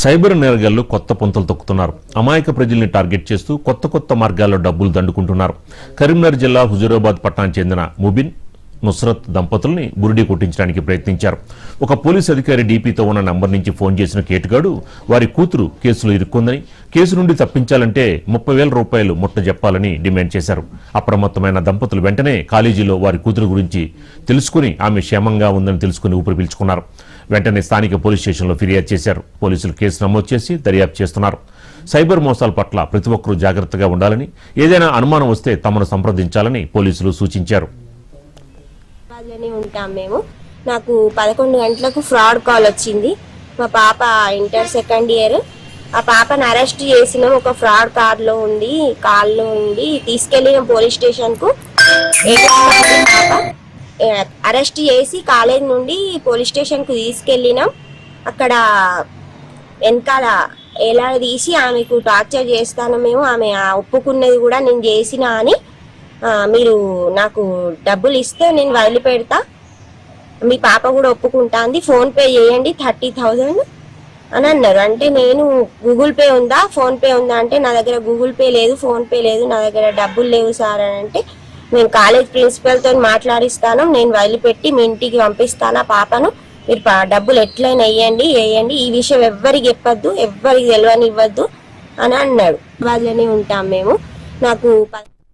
Cyber నేరగాళ్లు కొత్త పుంతలు తొక్కుతున్నారు. అమాయక ప్రజల్ని టార్గెట్ చేస్తూ కొత్త మార్గాల్లో డబ్బులు దండుకుంటున్నారు. కరీంనగర్ జిల్లా హుజూరాబాద్ పట్టణానికి చెందిన ముబిన్ నుస్రత్ దంపతుల్ని బురిడి కొట్టించడానికి ప్రయత్నించారు. ఒక పోలీసు అధికారి డీపీతో ఉన్న నంబర్ నుంచి ఫోన్ చేసిన కేటుగాడు వారి కూతురు కేసులో ఇరుక్కుందని, కేసు నుండి తప్పించాలంటే 30,000 రూపాయలు ముట్టజెప్పాలని డిమాండ్ చేశారు. అప్రమత్తమైన దంపతులు వెంటనే కాలేజీలో వారి కూతురు గురించి తెలుసుకుని ఆమె క్షేమంగా ఉందని తెలుసుకుని ఊపిరి పీల్చుకున్నారు. వెంటనే స్థానిక పోలీస్ స్టేషన్లో ఫిర్యాదు చేశారు. పోలీసులు కేసు నమోదు చేసి దర్యాప్తు చేస్తున్నారు. సైబర్ మోసాల పట్ల ప్రతి ఒక్కరూ జాగ్రత్తగా ఉండాలని, ఏదైనా అనుమానం వస్తే తమను సంప్రదించాలని పోలీసులు సూచించారు. ఉంటాం మేము. నాకు 11 గంటలకు ఫ్రాడ్ కాల్ వచ్చింది. మా పాప ఇంటర్ సెకండ్ ఇయర్. ఆ పాపను అరెస్ట్ చేసినాం. ఒక ఫ్రాడ్ కాల్లో ఉండి తీసుకెళ్ళిన పోలీస్ స్టేషన్ కు. పాప అరెస్ట్ చేసి కాలేజ్ నుండి పోలీస్ స్టేషన్ కు తీసుకెళ్ళినాం. అక్కడ వెనకాల ఎలా తీసి ఆమెకు టార్చర్ చేస్తాను మేము. ఆమె ఒప్పుకున్నది కూడా నేను చేసిన అని, మీరు నాకు డబ్బులు ఇస్తే నేను వదిలిపెడతా, మీ పాప కూడా ఒప్పుకుంటాంది, ఫోన్ పే చేయండి 30,000 అని అన్నారు. అంటే నేను గూగుల్ పే ఉందా ఫోన్ పే ఉందా అంటే నా దగ్గర గూగుల్ పే లేదు, ఫోన్ పే లేదు, నా దగ్గర డబ్బులు లేవు సార్ అని అంటే, నేను కాలేజ్ ప్రిన్సిపల్తో మాట్లాడిస్తాను, నేను వదిలిపెట్టి మీ ఇంటికి పంపిస్తాను ఆ పాపను, మీరు డబ్బులు ఎట్లయినా వేయండి, ఈ విషయం ఎవ్వరికి చెప్పద్దు, ఎవ్వరికి తెలియనివ్వద్దు అని అన్నాడు. వాళ్ళనే ఉంటాం మేము. నాకు